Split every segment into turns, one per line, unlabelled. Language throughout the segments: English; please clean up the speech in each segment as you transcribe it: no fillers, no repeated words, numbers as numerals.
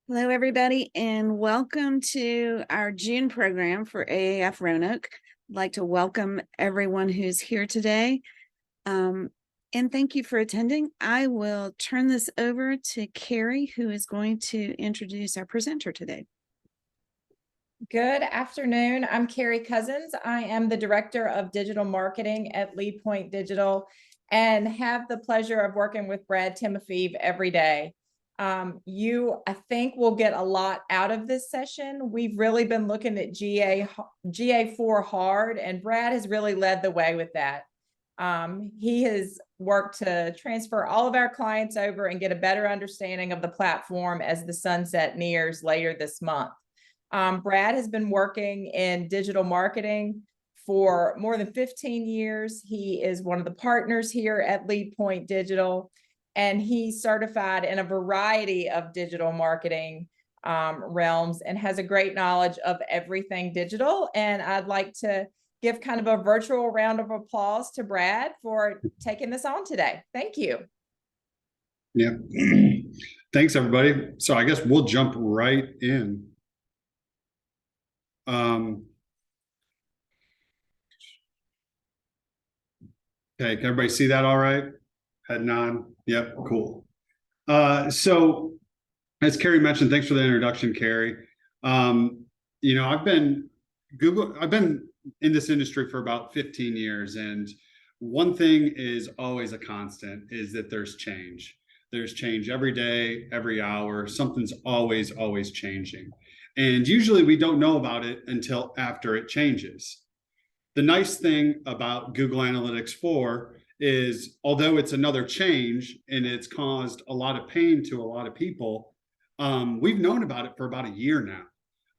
Hello, everybody, and welcome to our June program for AAF Roanoke. I'd like to welcome everyone who's here today, and thank you for attending. I will turn this over to Carrie, who is going to introduce our presenter today.
Good afternoon. I'm Carrie Cousins. I am the Director of Digital Marketing at LeadPoint Digital and have the pleasure of working with Brad Timofeev every day. I think, will get a lot out of this session. We've really been looking at GA4 hard, and Brad has really led the way with that. He has worked to transfer all of our clients over and get a better understanding of the platform as the sunset nears later this month. Brad has been working in digital marketing for more than 15 years. He is one of the partners here at LeadPoint Digital, and he's certified in a variety of digital marketing realms and has a great knowledge of everything digital. And I'd like to give kind of a virtual round of applause to Brad for taking this on today. Thank you.
Yeah. Thanks, everybody. So I guess we'll jump right in. Okay, can everybody see that all right? Heading on. Yep, cool. So as Carrie mentioned, thanks for the introduction, Carrie. I've been in this industry for about 15 years, and one thing is always a constant is that there's change. There's change every day, every hour. Something's always changing. And usually we don't know about it until after it changes. The nice thing about Google Analytics 4 is, although it's another change and it's caused a lot of pain to a lot of people, we've known about it for about a year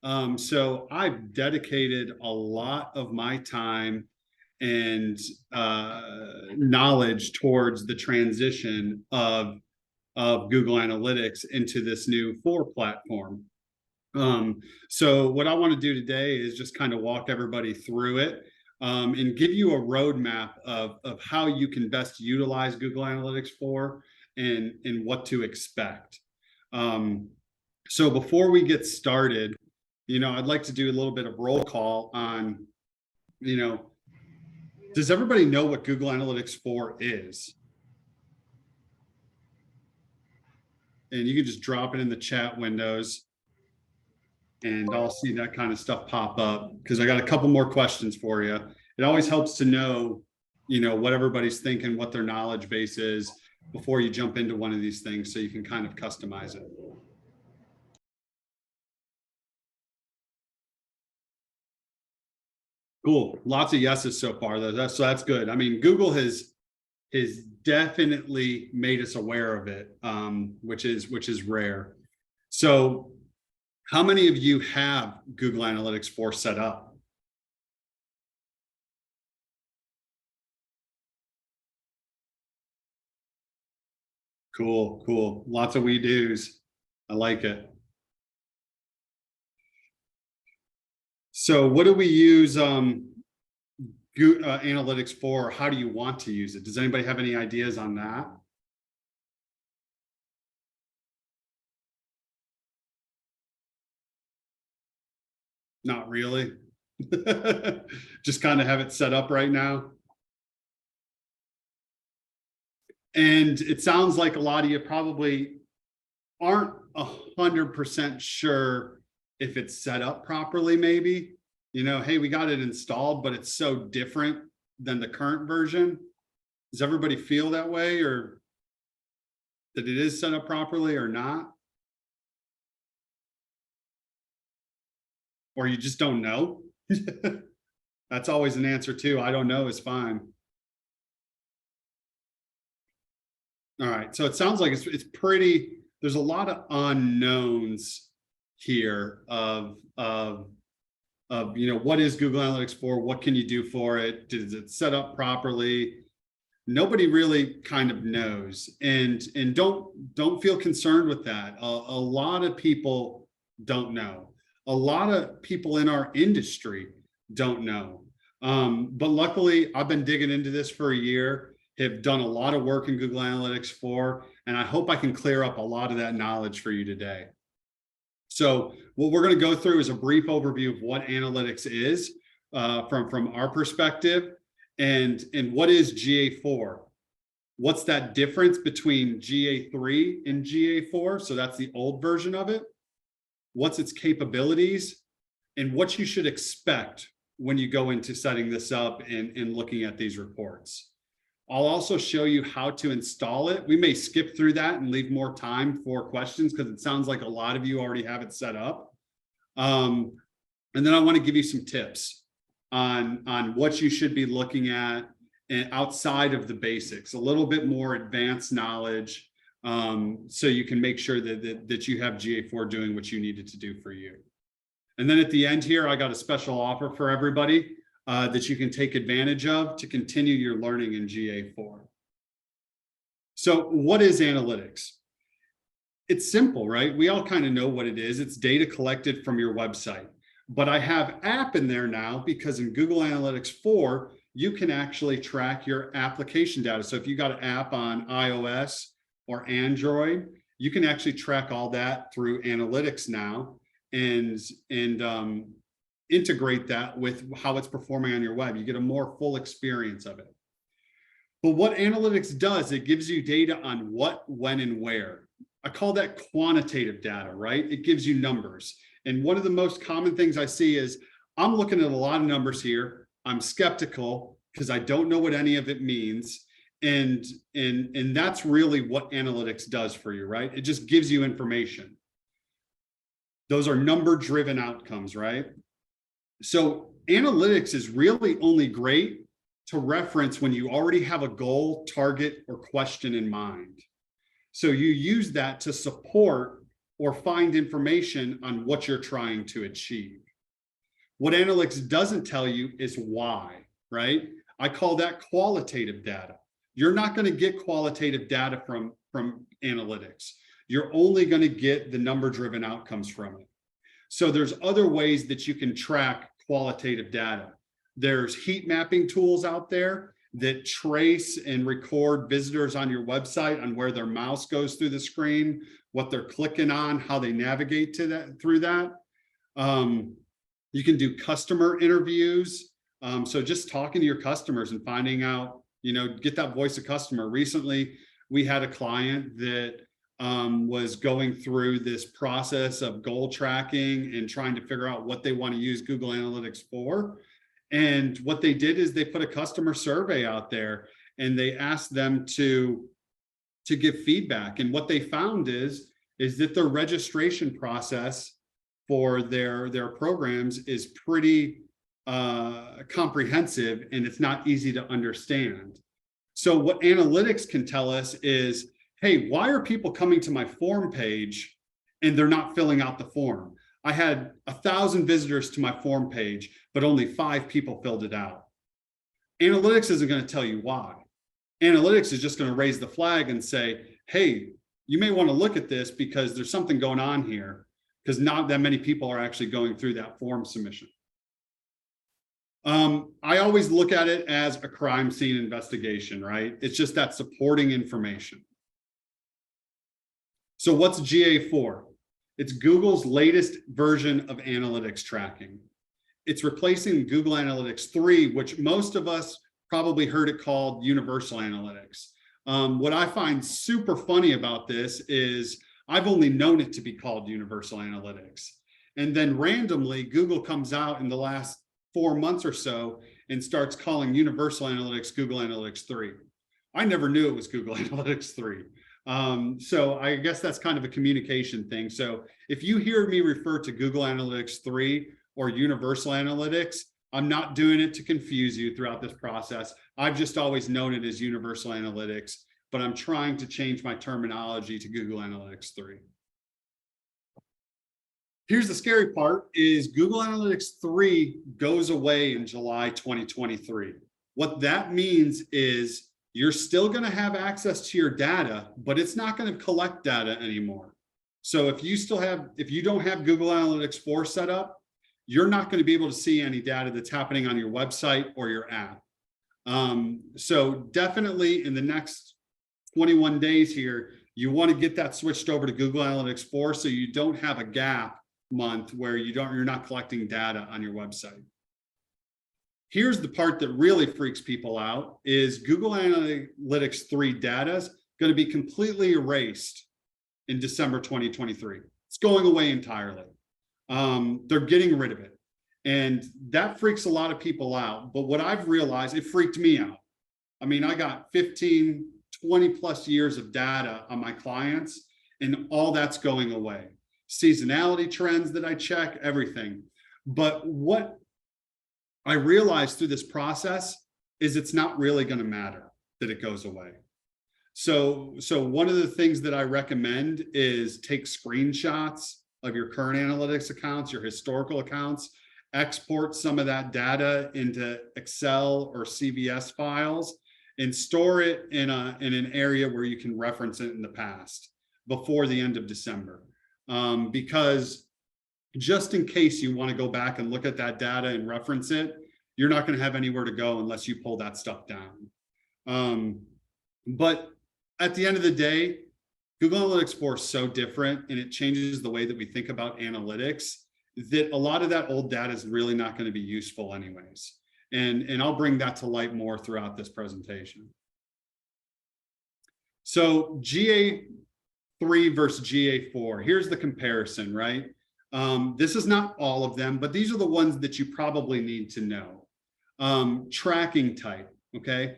now. So I've dedicated a lot of my time and knowledge towards the transition of Google Analytics into this new 4 platform. So what I want to do today is just kind of walk everybody through it and give you a roadmap of how you can best utilize Google Analytics 4 and what to expect. So before we get started, I'd like to do a little bit of roll call on, does everybody know what Google Analytics 4 is? And you can just drop it in the chat windows and I'll see that kind of stuff pop up because I got a couple more questions for you. It always helps to know, what everybody's thinking, what their knowledge base is before you jump into one of these things so you can kind of customize it. Cool. Lots of yeses so far, though. So that's good. I mean, Google has definitely made us aware of it, which is rare. So how many of you have Google Analytics 4 set up? Cool. Lots of we do's. I like it. So what do we use Analytics for? How do you want to use it? Does anybody have any ideas on that? Not really. Just kind of have it set up right now. And it sounds like a lot of you probably aren't 100% sure if it's set up properly, maybe. Hey, we got it installed, but it's so different than the current version. Does everybody feel that way, or that it is set up properly or not? Or you just don't know? That's always an answer too. I don't know is fine. All right, so it sounds like it's pretty, there's a lot of unknowns here of what is Google Analytics 4? What can you do for it? Is it set up properly? Nobody really kind of knows, and don't feel concerned with that. A lot of people don't know. A lot of people in our industry don't know. But luckily, I've been digging into this for a year, have done a lot of work in Google Analytics 4, and I hope I can clear up a lot of that knowledge for you today. So what we're going to go through is a brief overview of what analytics is from our perspective, and what is GA4. What's that difference between GA3 and GA4? So that's the old version of it. What's its capabilities, and what you should expect when you go into setting this up and looking at these reports. I'll also show you how to install it. We may skip through that and leave more time for questions because it sounds like a lot of you already have it set up. And then I want to give you some tips on what you should be looking at and outside of the basics, a little bit more advanced knowledge, so you can make sure that you have GA4 doing what you need it to do for you. And then at the end here, I got a special offer for everybody that you can take advantage of to continue your learning in GA4. So what is analytics? It's simple, right? We all kind of know what it is. It's data collected from your website. But I have app in there now because in Google Analytics 4, you can actually track your application data. So if you got an app on iOS or Android, you can actually track all that through analytics now and integrate that with how it's performing on your web. You get a more full experience of it. But what analytics does, it gives you data on what, when, and where. I call that quantitative data, right? It gives you numbers. And one of the most common things I see is I'm looking at a lot of numbers here. I'm skeptical because I don't know what any of it means. And that's really what analytics does for you, right? It just gives you information. Those are number-driven outcomes, right? So analytics is really only great to reference when you already have a goal, target, or question in mind. So you use that to support or find information on what you're trying to achieve. What analytics doesn't tell you is why, right? I call that qualitative data. You're not going to get qualitative data from analytics. You're only going to get the number-driven outcomes from it. So there's other ways that you can track qualitative data. There's heat mapping tools out there that trace and record visitors on your website on where their mouse goes through the screen, what they're clicking on, how they navigate to that through that. You can do customer interviews. So just talking to your customers and finding out, get that voice of customer. Recently, we had a client that was going through this process of goal tracking and trying to figure out what they want to use Google Analytics for. And what they did is they put a customer survey out there and they asked them to give feedback. And what they found is that their registration process for their programs is pretty comprehensive, and it's not easy to understand. So what analytics can tell us is, hey, why are people coming to my form page and they're not filling out the form? I had 1,000 visitors to my form page, but only 5 people filled it out. Analytics isn't going to tell you why. Analytics is just going to raise the flag and say, hey, you may want to look at this because there's something going on here, because not that many people are actually going through that form submission. I always look at it as a crime scene investigation, right? It's just that supporting information. So what's GA4? It's Google's latest version of analytics tracking. It's replacing Google Analytics 3, which most of us probably heard it called Universal Analytics. What I find super funny about this is I've only known it to be called Universal Analytics. And then randomly, Google comes out in the last 4 months or so and starts calling Universal Analytics Google Analytics 3. I never knew it was Google Analytics 3. So I guess that's kind of a communication thing. So if you hear me refer to Google Analytics 3 or Universal Analytics, I'm not doing it to confuse you throughout this process. I've just always known it as Universal Analytics, but I'm trying to change my terminology to Google Analytics 3. Here's the scary part is Google Analytics 3 goes away in July 2023. What that means is you're still going to have access to your data, but it's not going to collect data anymore. So if you don't have Google Analytics 4 set up, you're not going to be able to see any data that's happening on your website or your app. So definitely in the next 21 days here, You want to get that switched over to Google Analytics 4 so you don't have a gap month where you're not collecting data on your website. Here's the part that really freaks people out is Google Analytics 3 data is going to be completely erased in December 2023. It's going away entirely. They're getting rid of it. And that freaks a lot of people out. But what I've realized, it freaked me out. I mean, I got 15, 20 plus years of data on my clients, and all that's going away. Seasonality trends that I check, everything. But what I realized through this process is it's not really going to matter that it goes away. So one of the things that I recommend is take screenshots of your current analytics accounts, your historical accounts, export some of that data into Excel or CVS files, and store it in an area where you can reference it in the past before the end of December. Because just in case you want to go back and look at that data and reference it, you're not going to have anywhere to go unless you pull that stuff down. But at the end of the day, Google Analytics 4 is so different, and it changes the way that we think about analytics, that a lot of that old data is really not going to be useful anyways. And I'll bring that to light more throughout this presentation. So GA3 versus GA4, here's the comparison, right? This is not all of them, but these are the ones that you probably need to know. Tracking type, okay?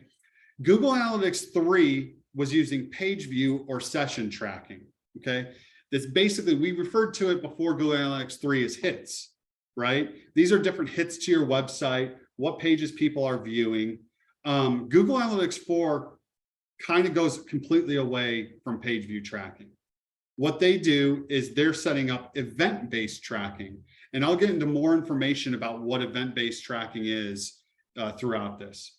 Google Analytics 3 was using page view or session tracking, okay? That's basically, we referred to it before Google Analytics 3 as hits, right? These are different hits to your website, what pages people are viewing. Google Analytics 4 kind of goes completely away from page view tracking. What they do is they're setting up event-based tracking. And I'll get into more information about what event-based tracking is throughout this.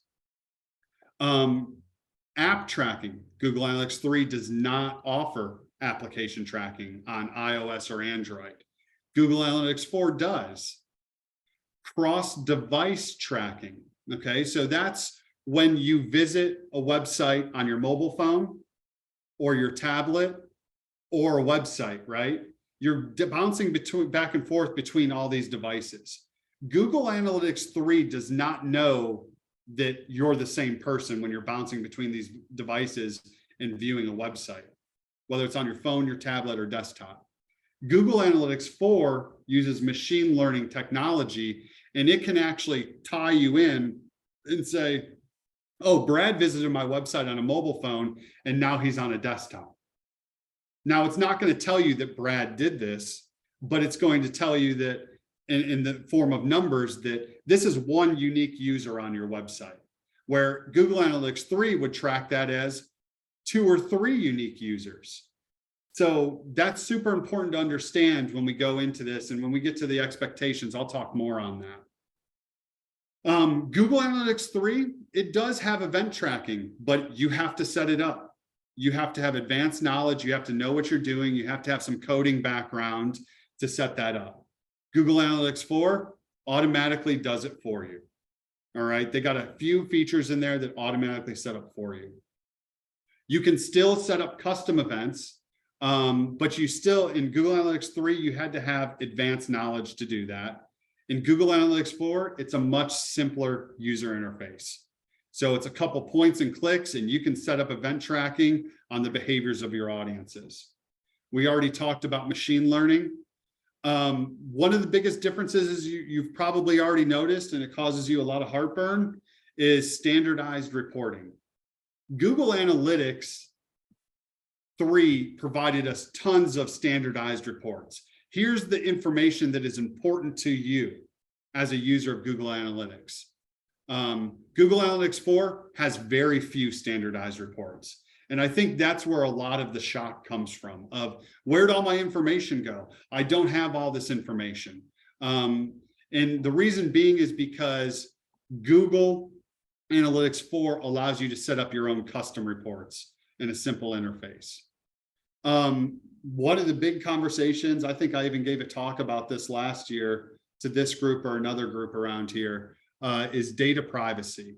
App tracking. Google Analytics 3 does not offer application tracking on iOS or Android. Google Analytics 4 does. Cross-device tracking. Okay, so that's when you visit a website on your mobile phone or your tablet or a website, right? You're bouncing back and forth between all these devices. Google Analytics 3 does not know that you're the same person when you're bouncing between these devices and viewing a website, whether it's on your phone, your tablet, or desktop. Google Analytics 4 uses machine learning technology, and it can actually tie you in and say, oh, Brad visited my website on a mobile phone, and now he's on a desktop. Now, it's not going to tell you that Brad did this, but it's going to tell you that in the form of numbers that this is one unique user on your website, where Google Analytics 3 would track that as 2 or 3 unique users. So that's super important to understand when we go into this, and when we get to the expectations, I'll talk more on that. Google Analytics 3, it does have event tracking, but you have to set it up. You have to have advanced knowledge. You have to know what you're doing. You have to have some coding background to set that up. Google Analytics 4 automatically does it for you. All right, they got a few features in there that automatically set up for you. You can still set up custom events, but you still, in Google Analytics 3, you had to have advanced knowledge to do that. In Google Analytics 4, it's a much simpler user interface. So it's a couple points and clicks, and you can set up event tracking on the behaviors of your audiences. We already talked about machine learning. One of the biggest differences is you've probably already noticed, and it causes you a lot of heartburn, is standardized reporting. Google Analytics 3 provided us tons of standardized reports. Here's the information that is important to you as a user of Google Analytics. Google Analytics 4 has very few standardized reports. And I think that's where a lot of the shock comes from, of where'd all my information go? I don't have all this information. And the reason being is because Google Analytics 4 allows you to set up your own custom reports in a simple interface. One of the big conversations, I think I even gave a talk about this last year to this group or another group around here, is data privacy.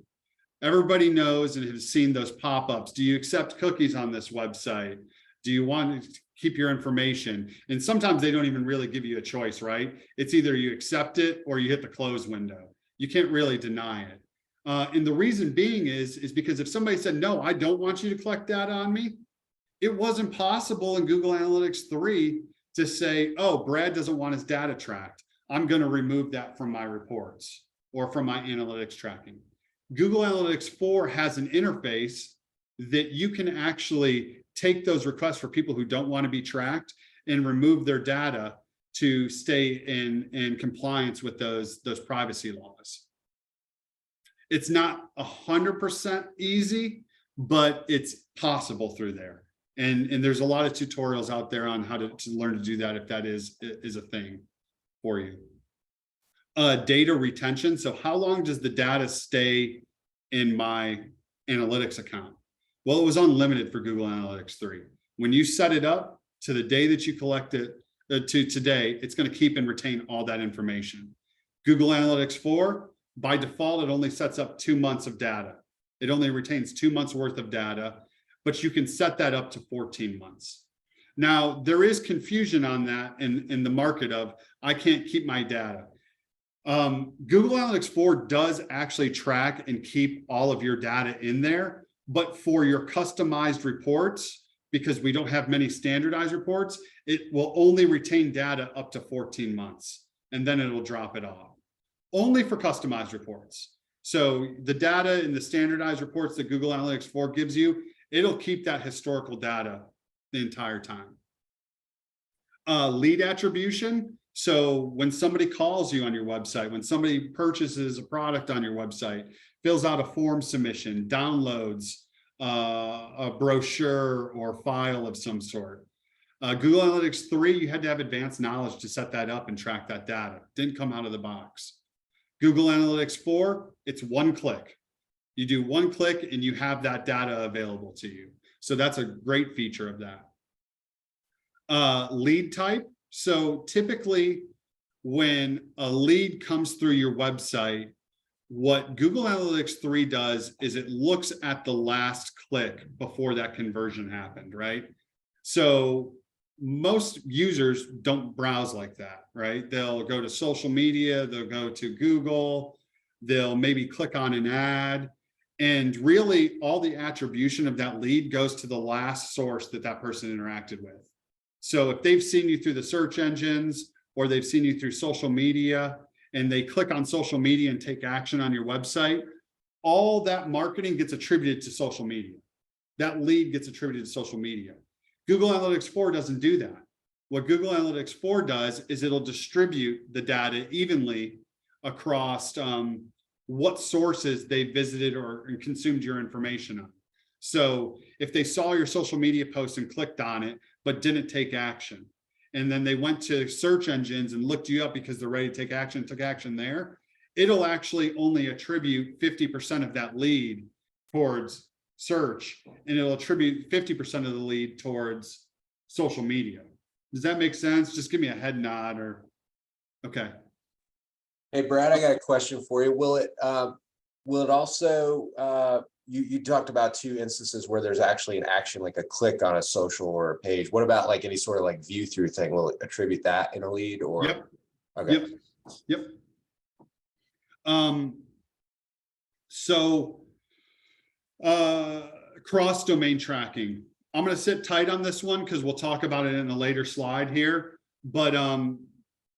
Everybody knows and has seen those pop-ups. Do you accept cookies on this website? Do you want to keep your information? And sometimes they don't even really give you a choice, right? It's either you accept it or you hit the close window. You can't really deny it. And the reason being is because if somebody said, no, I don't want you to collect data on me, it wasn't possible in Google Analytics 3 to say, oh, Brad doesn't want his data tracked. I'm going to remove that from my reports or from my analytics tracking. Google Analytics 4 has an interface that you can actually take those requests for people who don't want to be tracked and remove their data to stay in compliance with those privacy laws. It's not 100% easy, but it's possible through there. And there's a lot of tutorials out there on how to learn to do that if that is a thing for you. Data retention. So how long does the data stay in my analytics account? Well, it was unlimited for Google Analytics 3. When you set it up to the day that you collect it to today, it's going to keep and retain all that information. Google Analytics 4, by default, it only sets up 2 months of data. It only retains 2 months worth of data, but you can set that up to 14 months. Now, there is confusion on that in the market of, I can't keep my data. Google Analytics 4 does actually track and keep all of your data in there, but for your customized reports, because we don't have many standardized reports, it will only retain data up to 14 months, and then it'll drop it off. Only for customized reports. So the data in the standardized reports that Google Analytics 4 gives you, it'll keep that historical data the entire time. Lead attribution. So when somebody calls you on your website, when somebody purchases a product on your website, fills out a form submission, downloads a brochure or file of some sort. Google Analytics 3, you had to have advanced knowledge to set that up and track that data. Didn't come out of the box. Google Analytics 4, it's one click. You do one click and you have that data available to you. So that's a great feature of that. Lead type. So typically when a lead comes through your website, what Google Analytics 3 does is it looks at the last click before that conversion happened, right? So most users don't browse like that, right? They'll go to social media, they'll go to Google, they'll maybe click on an ad, and really all the attribution of that lead goes to the last source that that person interacted with. So if they've seen you through the search engines or they've seen you through social media and they click on social media and take action on your website, all that marketing gets attributed to social media. That lead gets attributed to social media. Google Analytics 4 doesn't do that. What Google Analytics 4 does is it'll distribute the data evenly across what sources they visited or consumed your information on. So if they saw your social media post and clicked on it, but didn't take action, and then they went to search engines and looked you up because they're ready to take action, took action there, it'll actually only attribute 50% of that lead towards search, and it'll attribute 50% of the lead towards social media. Does that make sense? Just give me a head nod or, okay.
Hey, Brad, I got a question for you. Will it also, you talked about 2 instances where there's actually an action, like a click on a social or a page. What about like any sort of like view through thing? Will it attribute that in a lead or?
Yep.
Okay.
Yep. So cross-domain tracking. I'm going to sit tight on this one because we'll talk about it in a later slide here. But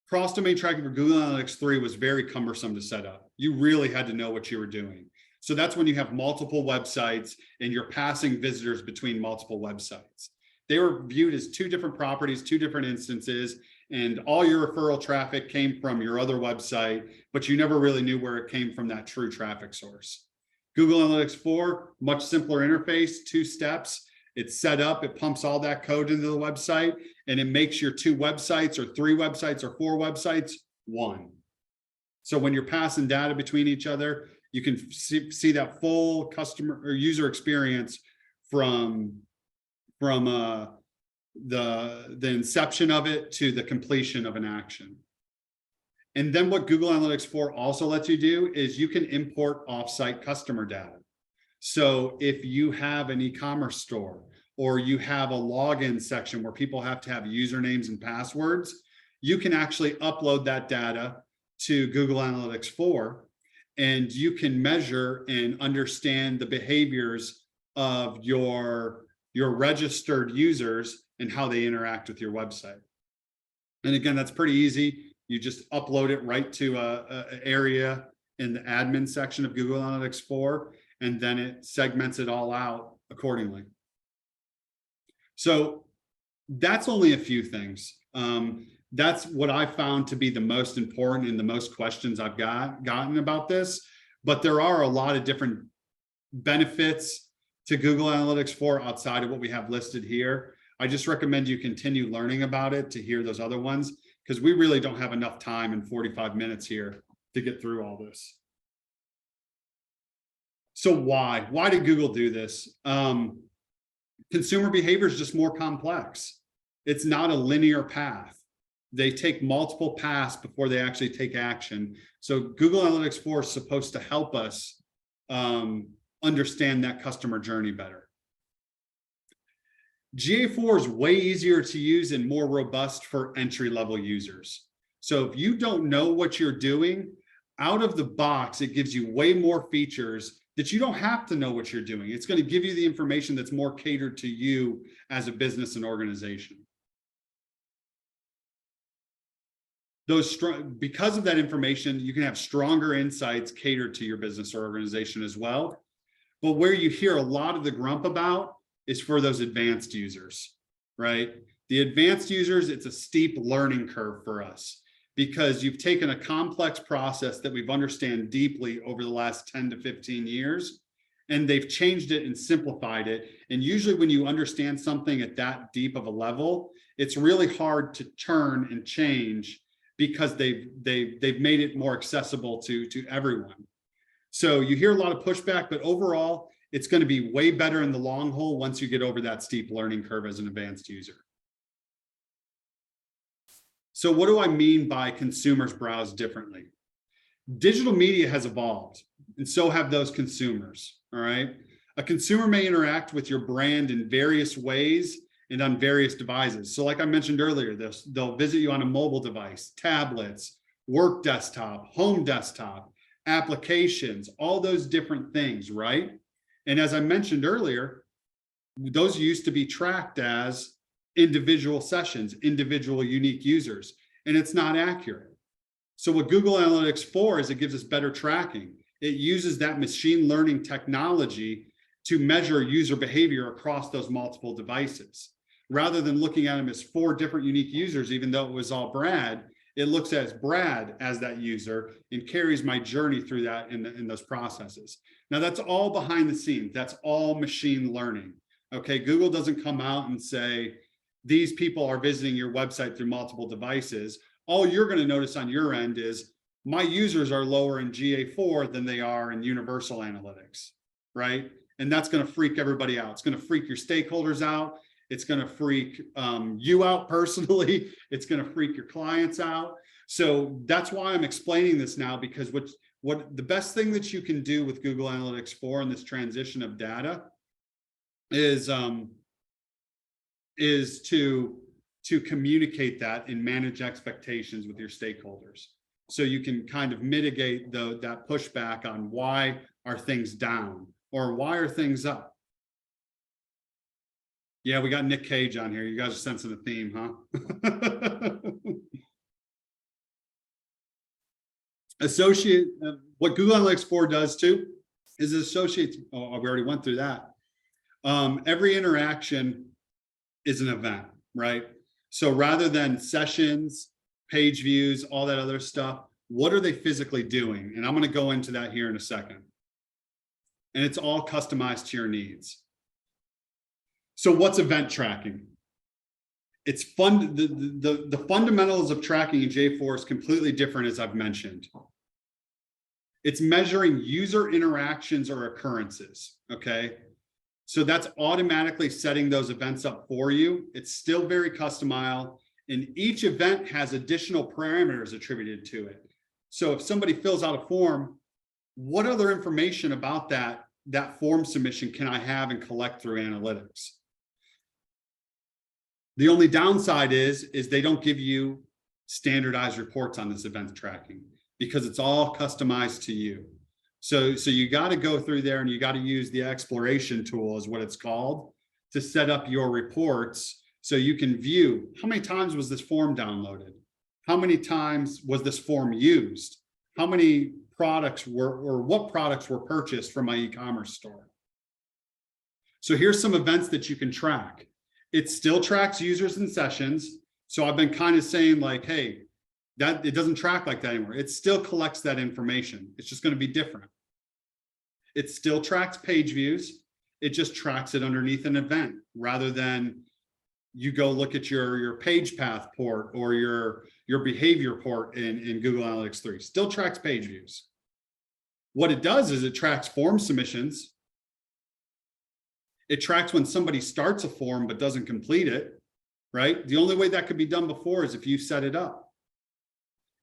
cross-domain tracking for Google Analytics 3 was very cumbersome to set up. You really had to know what you were doing. So that's when you have multiple websites and you're passing visitors between multiple websites. They were viewed as 2 different properties, 2 different instances, and all your referral traffic came from your other website, but you never really knew where it came from, that true traffic source. Google Analytics 4, much simpler interface, 2 steps. It's set up, it pumps all that code into the website, and it makes your 2 websites or 3 websites or 4 websites one. So when you're passing data between each other, you can see that full customer or user experience from the inception of it to the completion of an action. And then what Google Analytics 4 also lets you do is you can import offsite customer data. So if you have an e-commerce store or you have a login section where people have to have usernames and passwords, you can actually upload that data to Google Analytics 4, and you can measure and understand the behaviors of your registered users and how they interact with your website. And again, that's pretty easy. You just upload it right to a area in the admin section of Google Analytics 4, and then it segments it all out accordingly. So that's only a few things. That's what I found to be the most important and the most questions I've gotten about this. But there are a lot of different benefits to Google Analytics 4 outside of what we have listed here. I just recommend you continue learning about it to hear those other ones, because we really don't have enough time in 45 minutes here to get through all this. So why did Google do this? Consumer behavior is just more complex. It's not a linear path. They take multiple paths before they actually take action. So Google Analytics 4 is supposed to help us understand that customer journey better. GA4 is way easier to use and more robust for entry-level users. So if you don't know what you're doing, out of the box, it gives you way more features that you don't have to know what you're doing. It's going to give you the information that's more catered to you as a business and organization. Because of that information, you can have stronger insights catered to your business or organization as well. But where you hear a lot of the grump about is for those advanced users, right? The advanced users, it's a steep learning curve for us, because you've taken a complex process that we've understand deeply over the last 10 to 15 years, and they've changed it and simplified it. And usually when you understand something at that deep of a level, it's really hard to turn and change, because they've made it more accessible to everyone. So you hear a lot of pushback, but overall, it's going to be way better in the long haul once you get over that steep learning curve as an advanced user. So what do I mean by consumers browse differently? Digital media has evolved, and so have those consumers, all right? A consumer may interact with your brand in various ways and on various devices. So like I mentioned earlier, they'll visit you on a mobile device, tablets, work desktop, home desktop, applications, all those different things, right? And as I mentioned earlier, those used to be tracked as individual sessions, individual unique users, and it's not accurate. So what Google Analytics 4 is, it gives us better tracking. It uses that machine learning technology to measure user behavior across those multiple devices. Rather than looking at them as 4 different unique users, even though it was all Brad, it looks at Brad as that user and carries my journey through that in those processes. Now that's all behind the scenes. That's all machine learning. Okay, Google doesn't come out and say, these people are visiting your website through multiple devices. All you're going to notice on your end is my users are lower in GA4 than they are in Universal Analytics, right? And that's going to freak everybody out. It's going to freak your stakeholders out. It's going to freak you out personally. It's going to freak your clients out. So that's why I'm explaining this now, because what the best thing that you can do with Google Analytics 4 in this transition of data is to communicate that and manage expectations with your stakeholders. So you can kind of mitigate that pushback on why are things down or why are things up. Yeah, we got Nick Cage on here. You guys are sensing the theme, huh? What Google Analytics 4 does too is it associates, oh, we already went through that. Every interaction is an event, right? So rather than sessions, page views, all that other stuff, what are they physically doing? And I'm going to go into that here in a second. And it's all customized to your needs. So what's event tracking? It's fun. The fundamentals of tracking in J4 is completely different, as I've mentioned. It's measuring user interactions or occurrences, okay? So that's automatically setting those events up for you. It's still very customized, and each event has additional parameters attributed to it. So if somebody fills out a form, what other information about that form submission can I have and collect through analytics? The only downside is they don't give you standardized reports on this event tracking because it's all customized to you. So you got to go through there and you got to use the exploration tool is what it's called to set up your reports so you can view how many times was this form downloaded? How many times was this form used? How many products were, or what products were purchased from my e-commerce store? So here's some events that you can track. It still tracks users and sessions. So I've been kind of saying like, hey, that it doesn't track like that anymore. It still collects that information. It's just going to be different. It still tracks page views. It just tracks it underneath an event rather than you go look at your page path port or your behavior port in Google Analytics 3. Still tracks page views. What it does is it tracks form submissions. It tracks when somebody starts a form but doesn't complete it, right? The only way that could be done before is if you set it up.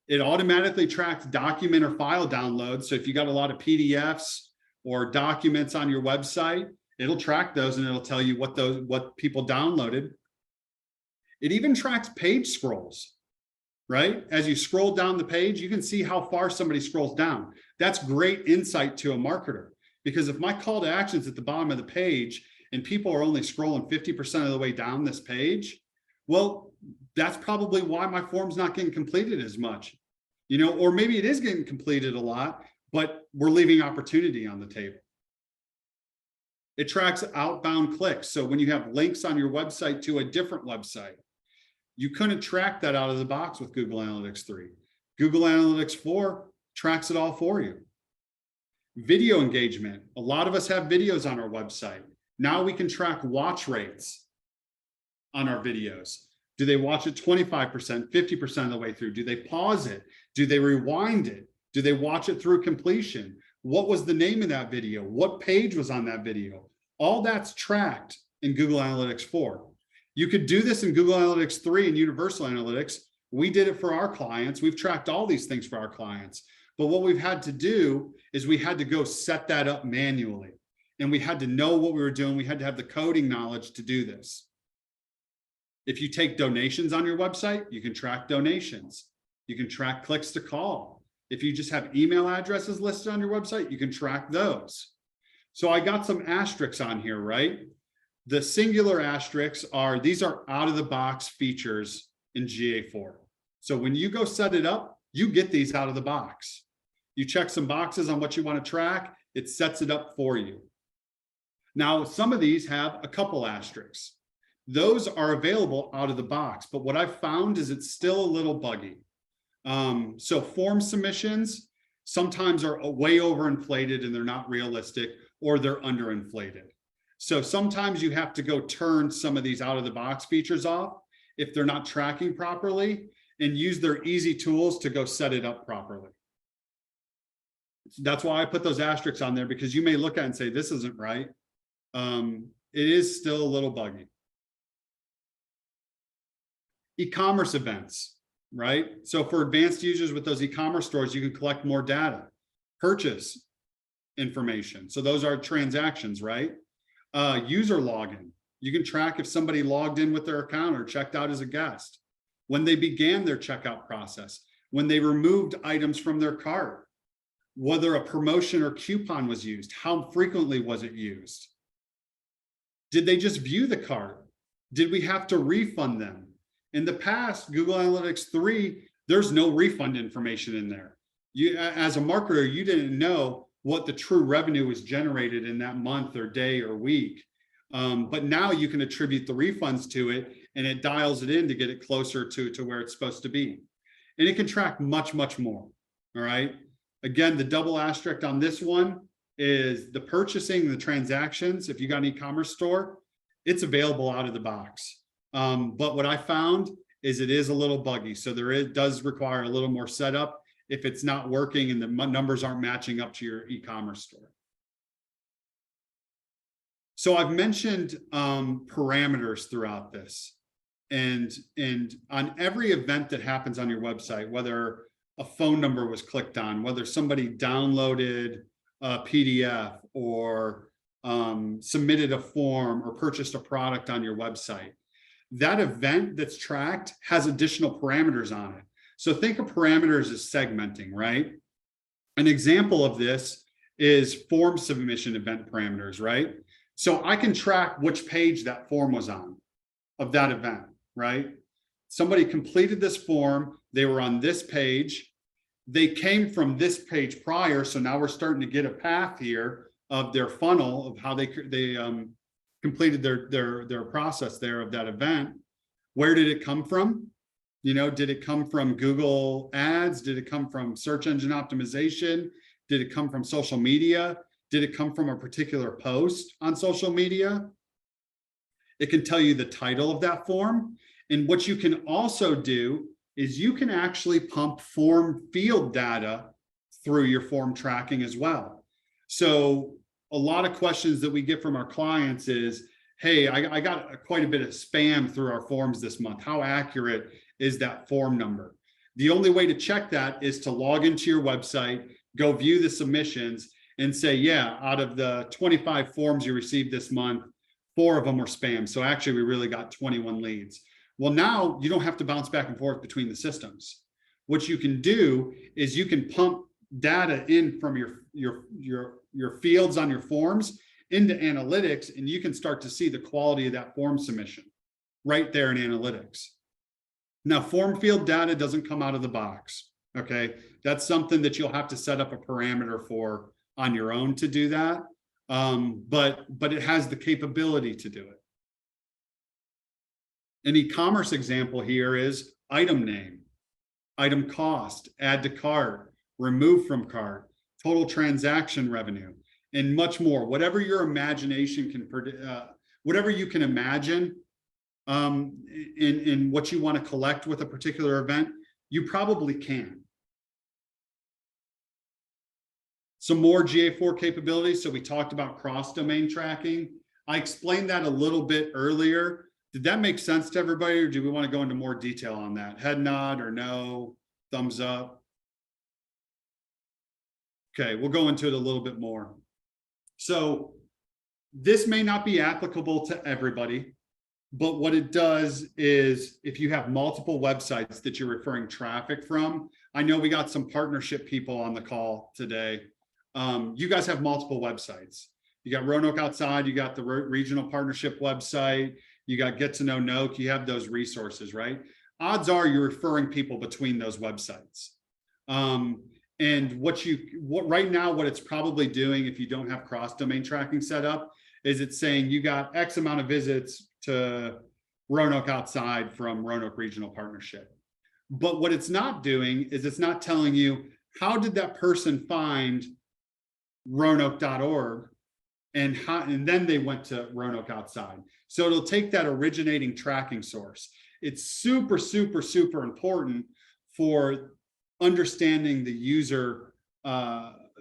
It automatically tracks document or file downloads. So if you got a lot of PDFs or documents on your website, it'll track those and it'll tell you what people downloaded. It even tracks page scrolls, right? As you scroll down the page, you can see how far somebody scrolls down. That's great insight to a marketer, because if my call to action is at the bottom of the page and people are only scrolling 50% of the way down this page, well, that's probably why my form's not getting completed as much, you know, or maybe it is getting completed a lot, but we're leaving opportunity on the table. It tracks outbound clicks. So when you have links on your website to a different website, you couldn't track that out of the box with Google Analytics 3. Google Analytics 4 tracks it all for you. Video engagement. A lot of us have videos on our website. Now we can track watch rates on our videos. Do they watch it 25%, 50% of the way through? Do they pause it? Do they rewind it? Do they watch it through completion? What was the name of that video? What page was on that video? All that's tracked in Google Analytics 4. You could do this in Google Analytics 3 and Universal Analytics. We did it for our clients. We've tracked all these things for our clients. But what we've had to do is we had to go set that up manually. And we had to know what we were doing. We had to have the coding knowledge to do this. If you take donations on your website, you can track donations. You can track clicks to call. If you just have email addresses listed on your website, you can track those. So I got some asterisks on here, right? The singular asterisks are, these are out of the box features in GA4. So when you go set it up, you get these out of the box. You check some boxes on what you want to track, it sets it up for you. Now, some of these have a couple asterisks. Those are available out of the box, but what I've found is it's still a little buggy. So form submissions sometimes are way overinflated and they're not realistic, or they're underinflated. So sometimes you have to go turn some of these out of the box features off if they're not tracking properly, and use their easy tools to go set it up properly. That's why I put those asterisks on there, because you may look at it and say, this isn't right. It is still a little buggy. E-commerce events, right? So for advanced users with those e-commerce stores, you can collect more data. Purchase information. So those are transactions, right? User login. You can track if somebody logged in with their account or checked out as a guest, when they began their checkout process, when they removed items from their cart, whether a promotion or coupon was used, how frequently was it used? Did they just view the cart? Did we have to refund them? In the past, Google Analytics 3, there's no refund information in there. You, as a marketer, you didn't know what the true revenue was generated in that month or day or week. But now you can attribute the refunds to it, and it dials it in to get it closer to where it's supposed to be. And it can track much, much more, all right? Again, the double asterisk on this one is the purchasing, the transactions. If you got an e-commerce store, it's available out of the box. But what I found is it is a little buggy. So does require a little more setup if it's not working and the numbers aren't matching up to your e-commerce store. So I've mentioned parameters throughout this. And on every event that happens on your website, whether a phone number was clicked on, whether somebody downloaded a PDF or submitted a form or purchased a product on your website, that event that's tracked has additional parameters on it. So think of parameters as segmenting, right? An example of this is form submission event parameters, right? So I can track which page that form was on of that event, right? Somebody completed this form, they were on this page, they came from this page prior, so now we're starting to get a path here of their funnel of how they completed their process there of that event. Where did it come from? You know, did it come from Google Ads? Did it come from search engine optimization? Did it come from social media? Did it come from a particular post on social media? It can tell you the title of that form. And what you can also do is you can actually pump form field data through your form tracking as well. So a lot of questions that we get from our clients is, hey, I got quite a bit of spam through our forms this month. How accurate is that form number? The only way to check that is to log into your website, go view the submissions and say, yeah, out of the 25 forms you received this month, 4 of them were spam. So actually we really got 21 leads. Well, now you don't have to bounce back and forth between the systems. What you can do is you can pump data in from your fields on your forms into analytics, and you can start to see the quality of that form submission right there in analytics. Now, form field data doesn't come out of the box. Okay, that's something that you'll have to set up a parameter for on your own to do that. But it has the capability to do it. An e-commerce example here is item name, item cost, add to cart, remove from cart, total transaction revenue, and much more. Whatever your imagination can whatever you can imagine in what you want to collect with a particular event, you probably can. Some more GA4 capabilities. So we talked about cross-domain tracking. I explained that a little bit earlier. Did that make sense to everybody, or do we want to go into more detail on that? Head nod or no, thumbs up. Okay, we'll go into it a little bit more. So this may not be applicable to everybody, but what it does is if you have multiple websites that you're referring traffic from, I know we got some partnership people on the call today. You guys have multiple websites. You got Roanoke Outside, you got the regional partnership website, you got Get to Know Noke, you have those resources, right? Odds are you're referring people between those websites. And right now, what it's probably doing if you don't have cross-domain tracking set up is it's saying you got X amount of visits to Roanoke Outside from Roanoke Regional Partnership. But what it's not doing is it's not telling you, how did that person find Roanoke.org and then they went to Roanoke Outside. So it'll take that originating tracking source. It's super, super, super important for understanding the user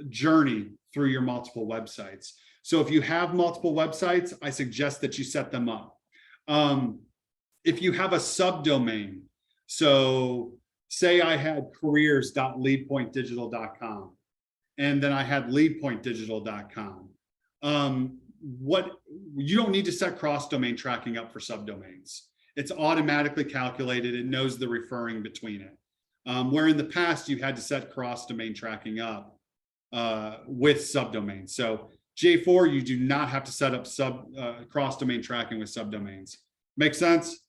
journey through your multiple websites. So if you have multiple websites, I suggest that you set them up. If you have a subdomain, so say I had careers.leadpointdigital.com, and then I had leadpointdigital.com. You don't need to set cross-domain tracking up for subdomains. It's automatically calculated. It knows the referring between it. Where in the past you had to set cross-domain tracking up with subdomains. So J4, you do not have to set up cross-domain tracking with subdomains. Make sense?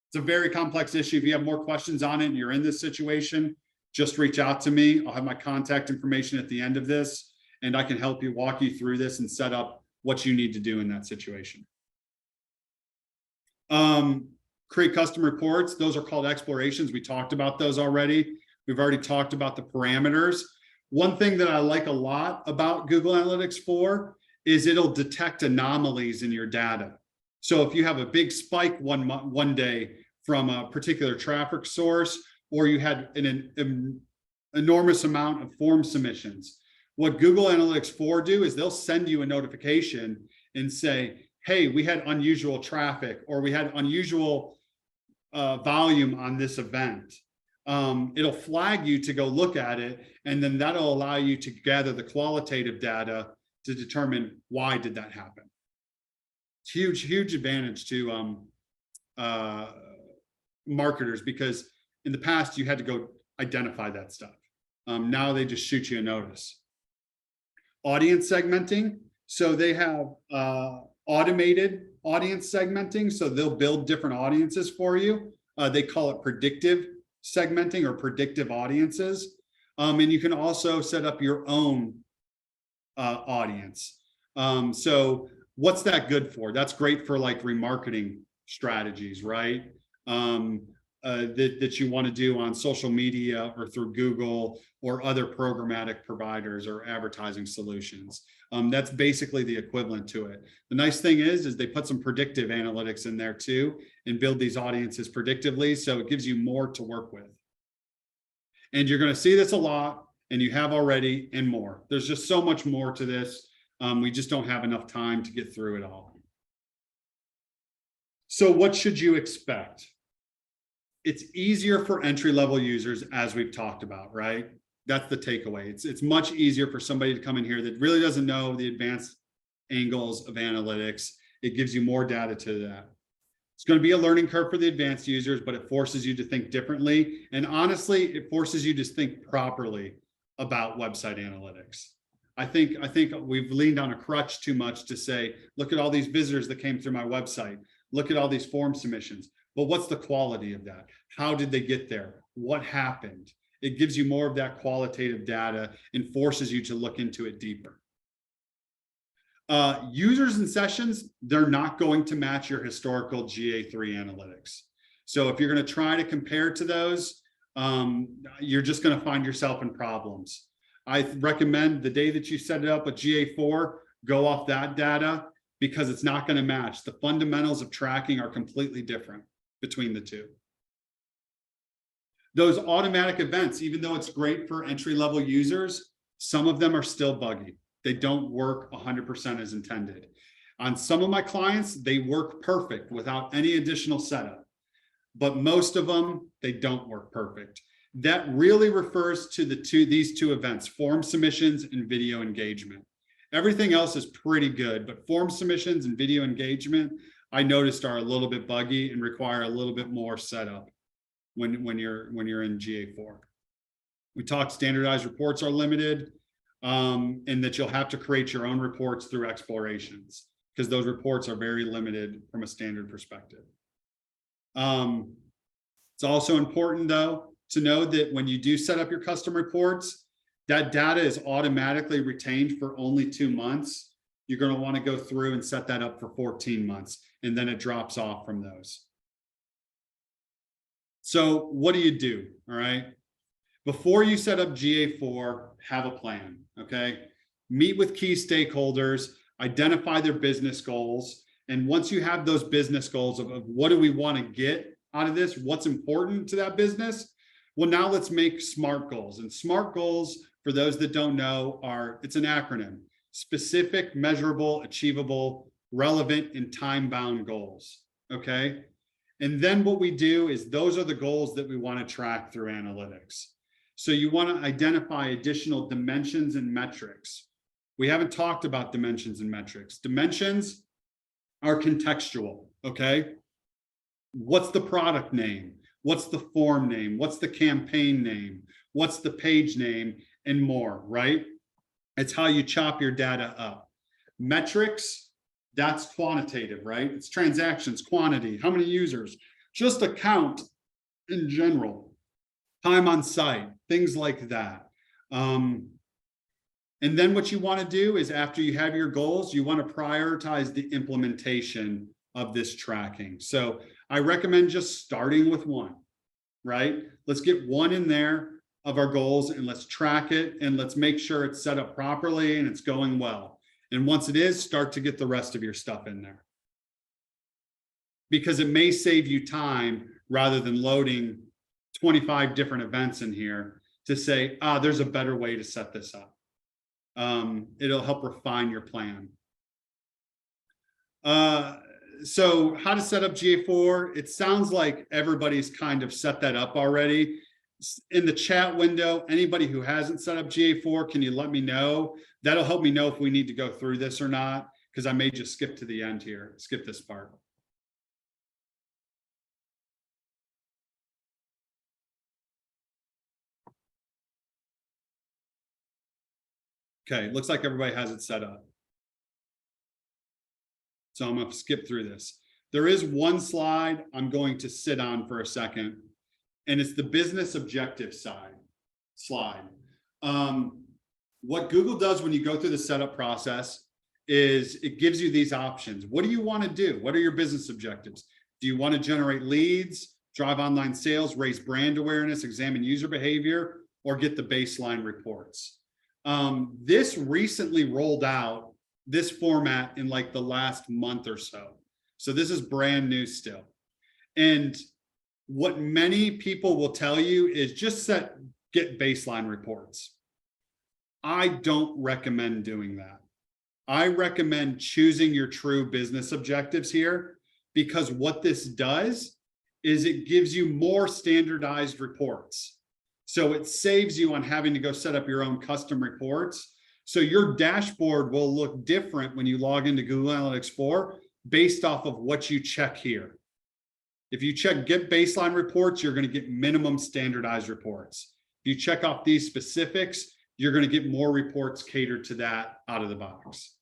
It's a very complex issue. If you have more questions on it and you're in this situation, just reach out to me. I'll have my contact information at the end of this, and I can help you walk you through this and set up what you need to do in that situation. Create custom reports. Those are called explorations. We talked about those already. We've already talked about the parameters. One thing that I like a lot about Google Analytics 4 is it'll detect anomalies in your data. So if you have a big spike one day from a particular traffic source, or you had an enormous amount of form submissions, what Google Analytics 4 do is they'll send you a notification and say, hey, we had unusual traffic, or we had unusual volume on this event. It'll flag you to go look at it, and then that'll allow you to gather the qualitative data to determine why did that happen. It's huge, huge advantage to marketers, because in the past you had to go identify that stuff. Now they just shoot you a notice. Audience segmenting. So they have automated audience segmenting. So they'll build different audiences for you. They call it predictive segmenting or predictive audiences. And you can also set up your own audience. So what's that good for? That's great for like remarketing strategies, right? That you want to do on social media or through Google or other programmatic providers or advertising solutions. That's basically the equivalent to it. The nice thing is they put some predictive analytics in there too and build these audiences predictively. So it gives you more to work with. And you're going to see this a lot, and you have already, and more. There's just so much more to this. We just don't have enough time to get through it all. So what should you expect? It's easier for entry-level users, as we've talked about, right? That's the takeaway. It's much easier for somebody to come in here that really doesn't know the advanced angles of analytics. It gives you more data to that. It's going to be a learning curve for the advanced users, but it forces you to think differently. And honestly, it forces you to think properly about website analytics. I think we've leaned on a crutch too much to say, look at all these visitors that came through my website. Look at all these form submissions. But what's the quality of that? How did they get there? What happened? It gives you more of that qualitative data and forces you to look into it deeper. Users and sessions, they're not going to match your historical GA3 analytics. So if you're going to try to compare to those, you're just going to find yourself in problems. I recommend the day that you set it up with GA4, go off that data because it's not going to match. The fundamentals of tracking are completely different between the two. Those automatic events, even though it's great for entry-level users, some of them are still buggy. They don't work 100% as intended. On some of my clients, they work perfect without any additional setup, but most of them, they don't work perfect. That really refers to these two events, form submissions and video engagement. Everything else is pretty good, but form submissions and video engagement, I noticed, are a little bit buggy and require a little bit more setup when you're in GA4. We talked standardized reports are limited, and that you'll have to create your own reports through explorations because those reports are very limited from a standard perspective. It's also important though to know that when you do set up your custom reports, that data is automatically retained for only 2 months. You're going to want to go through and set that up for 14 months, and then it drops off from those. So what do you do? All right. Before you set up GA4, have a plan, okay? Meet with key stakeholders, identify their business goals. And once you have those business goals of what do we want to get out of this, what's important to that business, well, now let's make SMART goals. And SMART goals, for those that don't know, it's an acronym: specific, measurable, achievable, relevant, and time-bound goals, okay? And then what we do is those are the goals that we want to track through analytics. So you want to identify additional dimensions and metrics. We haven't talked about dimensions and metrics. Dimensions are contextual, okay? What's the product name? What's the form name? What's the campaign name? What's the page name? And more, right? It's how you chop your data up. Metrics, that's quantitative, right? It's transactions, quantity, how many users, just a count in general, time on site, things like that. And then what you want to do is, after you have your goals, you want to prioritize the implementation of this tracking. So I recommend just starting with one, right? Let's get one in there of our goals and let's track it and let's make sure it's set up properly and it's going well. And once it is, start to get the rest of your stuff in there, because it may save you time rather than loading 25 different events in here to say, there's a better way to set this up. It'll help refine your plan. So how to set up GA4. It sounds like everybody's kind of set that up already. In the chat window, anybody who hasn't set up GA4, can you let me know? That'll help me know if we need to go through this or not, because I may just skip to the end here, skip this part. Okay, looks like everybody has it set up. So I'm going to skip through this. There is one slide I'm going to sit on for a second, and it's the business objective slide. What Google does when you go through the setup process is it gives you these options. What do you want to do? What are your business objectives? Do you want to generate leads, drive online sales, raise brand awareness, examine user behavior, or get the baseline reports? This recently rolled out this format in like the last month or so. So this is brand new still. And what many people will tell you is just get baseline reports. I don't recommend doing that. I recommend choosing your true business objectives here, because what this does is it gives you more standardized reports. So it saves you on having to go set up your own custom reports. So your dashboard will look different when you log into Google Analytics 4 based off of what you check here. If you check get baseline reports, you're going to get minimum standardized reports. If you check off these specifics, you're going to get more reports catered to that out of the box.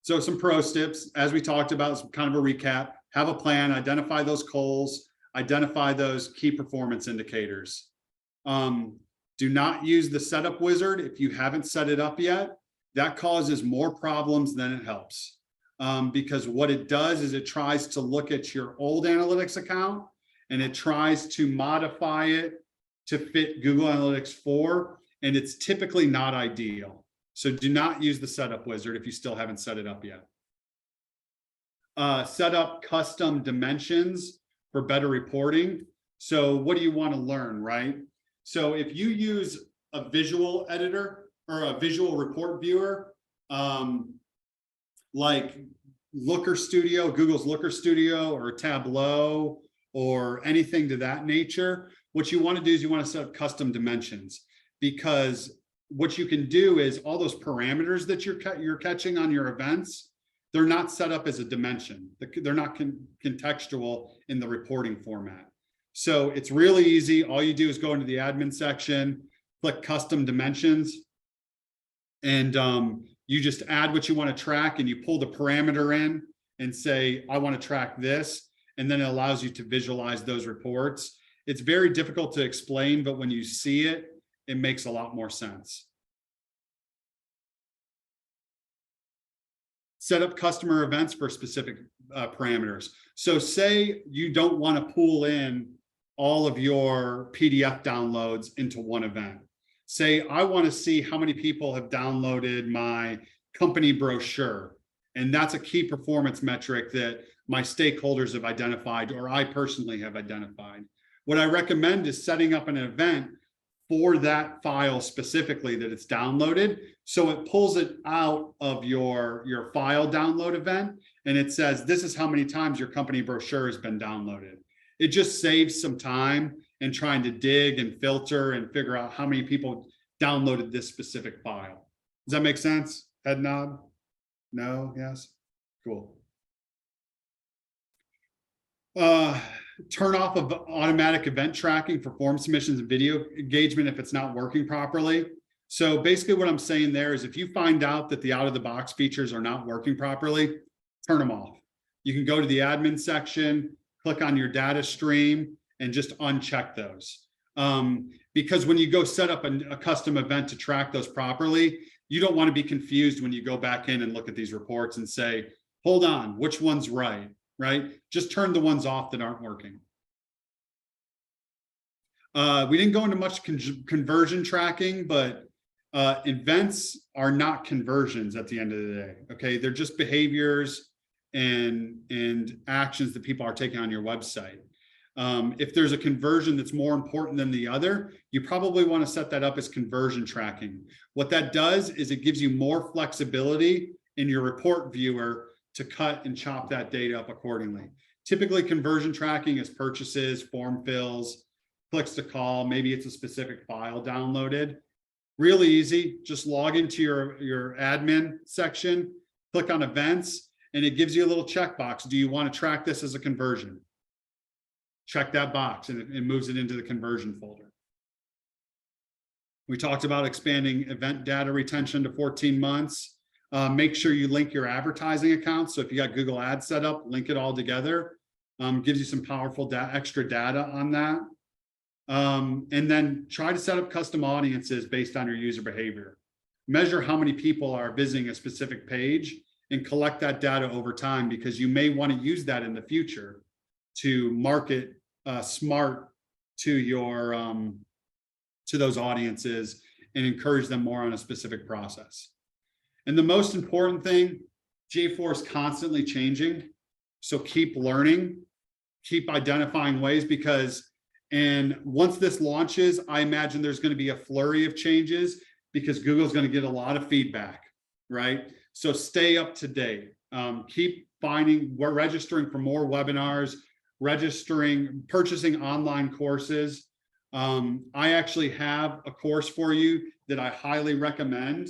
So some pro tips, as we talked about, is kind of a recap. Have a plan, identify those goals, identify those key performance indicators. Do not use the setup wizard if you haven't set it up yet. That causes more problems than it helps. Because what it does is it tries to look at your old analytics account and it tries to modify it to fit Google Analytics 4, and it's typically not ideal. So do not use the setup wizard if you still haven't set it up yet. Set up custom dimensions for better reporting. So what do you want to learn, right? So if you use a visual editor or a visual report viewer, like Looker Studio, Google's Looker Studio, or Tableau, or anything to that nature, what you want to do is you want to set up custom dimensions, because what you can do is all those parameters that you're catching on your events, they're not set up as a dimension. They're not contextual in the reporting format. So it's really easy. All you do is go into the admin section, click custom dimensions, and you just add what you want to track, and you pull the parameter in and say, I want to track this. And then it allows you to visualize those reports. It's very difficult to explain, but when you see it, it makes a lot more sense. Set up customer events for specific parameters. So say you don't want to pull in all of your PDF downloads into one event. Say, I want to see how many people have downloaded my company brochure. And that's a key performance metric that my stakeholders have identified, or I personally have identified. What I recommend is setting up an event for that file specifically that it's downloaded. So it pulls it out of your file download event, and it says, this is how many times your company brochure has been downloaded. It just saves some time in trying to dig and filter and figure out how many people downloaded this specific file. Does that make sense? Head nod? No? Yes? Cool. Turn off of automatic event tracking for form submissions and video engagement if it's not working properly. So basically what I'm saying there is if you find out that the out-of-the-box features are not working properly, turn them off. You can go to the admin section, click on your data stream, and just uncheck those. Because when you go set up a custom event to track those properly, you don't want to be confused when you go back in and look at these reports and say, hold on, which one's right? Right? Just turn the ones off that aren't working. We didn't go into much conversion tracking, but events are not conversions at the end of the day. Okay, they're just behaviors and actions that people are taking on your website. If there's a conversion that's more important than the other, you probably want to set that up as conversion tracking. What that does is it gives you more flexibility in your report viewer to cut and chop that data up accordingly. Typically, conversion tracking is purchases, form fills, clicks to call, maybe it's a specific file downloaded. Really easy, just log into your admin section, click on events, and it gives you a little checkbox. Do you want to track this as a conversion? check that box and it moves it into the conversion folder. We talked about expanding event data retention to 14 months. Make sure you link your advertising accounts. So if you got Google Ads set up, link it all together. Gives you some powerful extra data on that. And then try to set up custom audiences based on your user behavior. Measure how many people are visiting a specific page and collect that data over time, because you may want to use that in the future to market smart to your to those audiences and encourage them more on a specific process. And the most important thing, GA4 is constantly changing. So keep learning, keep identifying ways, because once this launches, I imagine there's going to be a flurry of changes because Google's going to get a lot of feedback, right? So stay up to date. Keep registering for more webinars, purchasing online courses. I actually have a course for you that I highly recommend.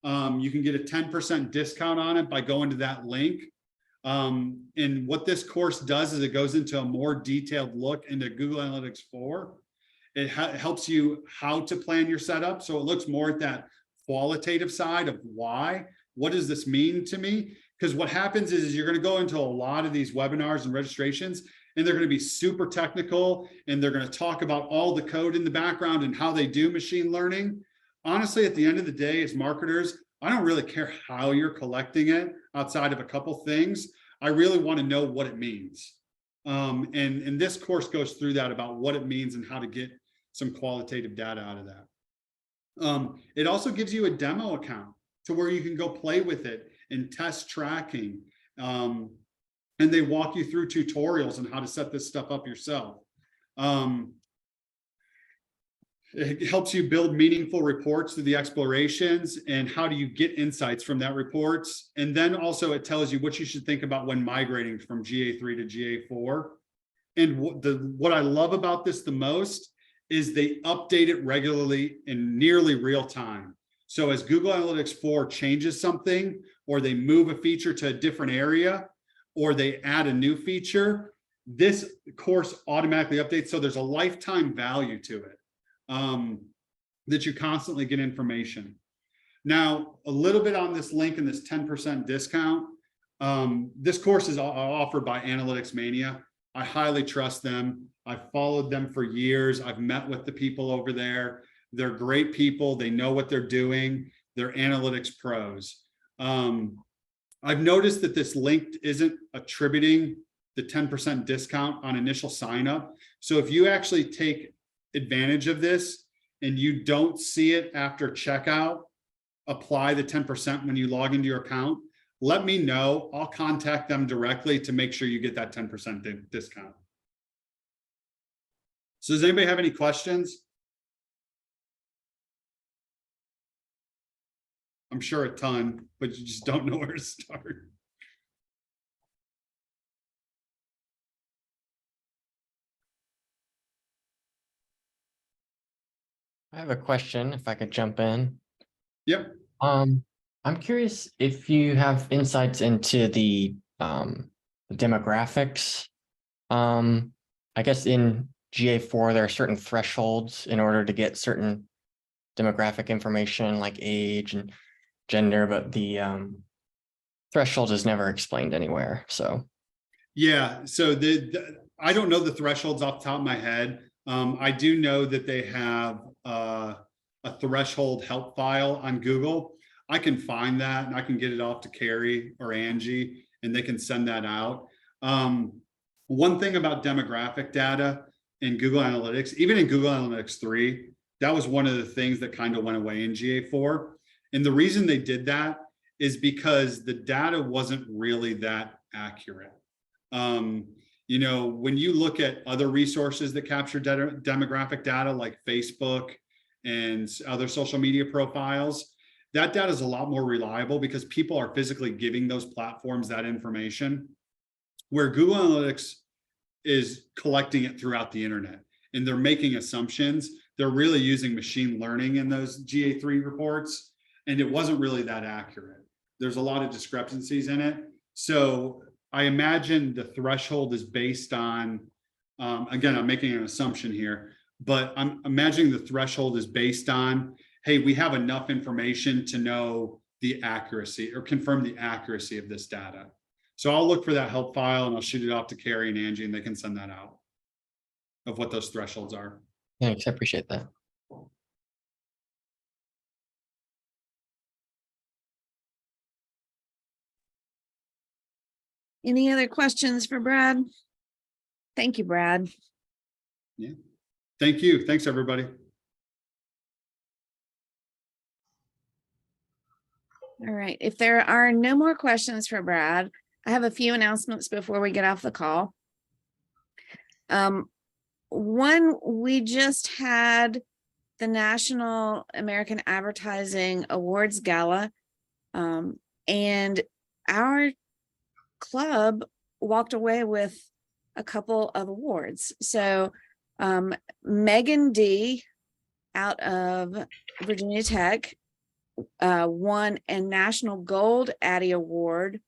You can get a 10% discount on it by going to that link. And what this course does is it goes into a more detailed look into Google Analytics 4. It helps you how to plan your setup. So it looks more at that qualitative side of why. What does this mean to me? Because what happens is you're going to go into a lot of these webinars and registrations, and they're going to be super technical, and they're going to talk about all the code in the background and how they do machine learning. Honestly, at the end of the day, as marketers, I don't really care how you're collecting it outside of a couple things. I really want to know what it means. And this course goes through that about what it means and how to get some qualitative data out of that. It also gives you a demo account to where you can go play with it and test tracking. And they walk you through tutorials on how to set this stuff up yourself. It helps you build meaningful reports through the explorations and how do you get insights from that reports. And then also it tells you what you should think about when migrating from GA3 to GA4. And what I love about this the most is they update it regularly in nearly real time. So as Google Analytics 4 changes something, or they move a feature to a different area, or they add a new feature, this course automatically updates. So there's a lifetime value to it. That you constantly get information. Now, a little bit on this link and this 10% discount. This course is offered by Analytics Mania. I highly trust them. I've followed them for years. I've met with the people over there. They're great people. They know what they're doing. They're analytics pros. I've noticed that this link isn't attributing the 10% discount on initial sign up. So if you actually take advantage of this and you don't see it after checkout, apply the 10% when you log into your account, let me know. I'll contact them directly to make sure you get that 10% discount. So does anybody have any questions? I'm sure a ton, but you just don't know where to start.
I have a question, if I could jump in.
Yep.
I'm curious if you have insights into the demographics. I guess in GA4, there are certain thresholds in order to get certain demographic information like age and gender, but the threshold is never explained anywhere. So
yeah, so I don't know the thresholds off the top of my head. I do know that they have a threshold help file on Google. I can find that and I can get it off to Carrie or Angie and they can send that out. One thing about demographic data in Google Analytics, even in Google Analytics 3, that was one of the things that kind of went away in GA4. And the reason they did that is because the data wasn't really that accurate. You know, when you look at other resources that capture demographic data like Facebook and other social media profiles, that data is a lot more reliable because people are physically giving those platforms that information, where Google Analytics is collecting it throughout the internet and they're making assumptions. They're really using machine learning in those GA3 reports, and it wasn't really that accurate. There's a lot of discrepancies in it. So I imagine the threshold is based on Again, I'm making an assumption here, but I'm imagining the threshold is based on, hey, we have enough information to know the accuracy or confirm the accuracy of this data. So I'll look for that help file and I'll shoot it off to Carrie and Angie and they can send that out of what those thresholds are.
Thanks, I appreciate that.
Any other questions for Brad? Thank you, Brad.
Thank you. Thanks, everybody.
All right. If there are no more questions for Brad, I have a few announcements before we get off the call. One, we just had the National American Advertising Awards Gala, and our club walked away with a couple of awards. So Megan D out of Virginia Tech won a National Gold Addy Award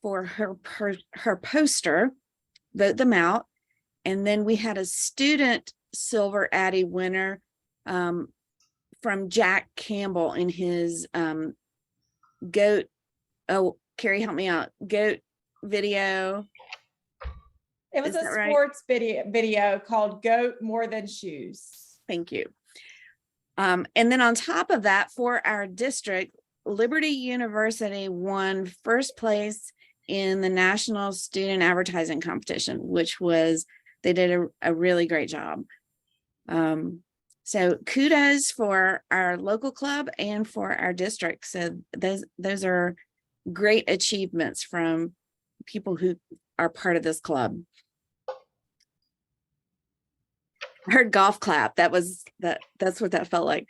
for her poster, Vote Them Out. And then we had a student Silver Addy winner from Jack Campbell in his goat. Oh, Carrie, help me out. Goat video.
It was
Is
a
that right?
sports video called Goat More Than Shoes.
Thank you. And then on top of that, for our district, Liberty University won first place in the National Student Advertising Competition, which was, they did a really great job. So kudos for our local club and for our district. So those are great achievements from people who are part of this club. I heard golf clap. That's what that felt like.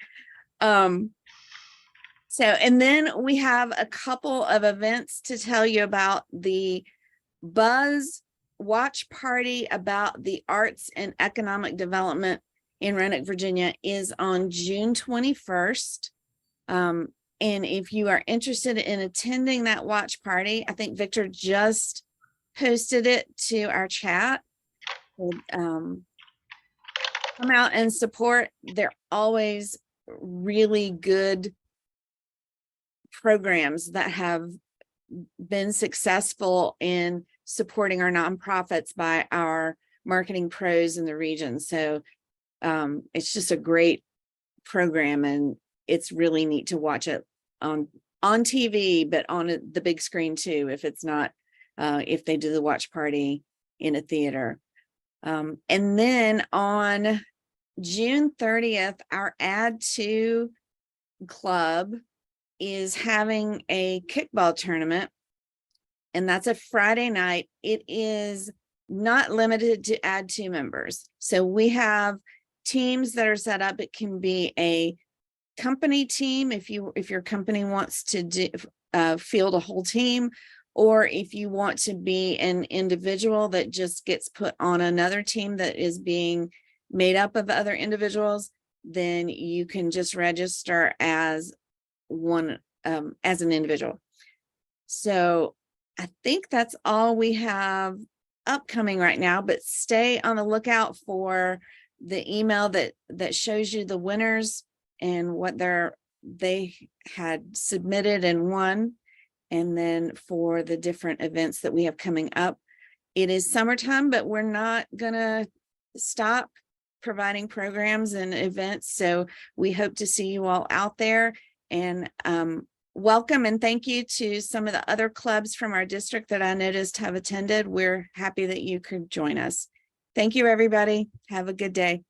So, and then we have a couple of events to tell you about. The Buzz Watch Party about the arts and economic development in Roanoke, Virginia is on June 21st. And if you are interested in attending that watch party, I think Victor just posted it to our chat. Come out and support. They're always really good programs that have been successful in supporting our nonprofits by our marketing pros in the region. So it's just a great program, and it's really neat to watch it on TV, but on the big screen too, if it's not, if they do the watch party in a theater. And then on June 30th, our Add2 club is having a kickball tournament, and that's a Friday night. It is not limited to Add2 members. So we have teams that are set up. It can be a company team if your company wants to field a whole team, or if you want to be an individual that just gets put on another team that is being made up of other individuals, then you can just register as one, as an individual. So I think that's all we have upcoming right now, but stay on the lookout for the email that shows you the winners and what they had submitted and won. And then for the different events that we have coming up. It is summertime, but we're not gonna stop providing programs and events. So we hope to see you all out there, and welcome and thank you to some of the other clubs from our district that I noticed have attended. We're happy that you could join us. Thank you, everybody. Have a good day.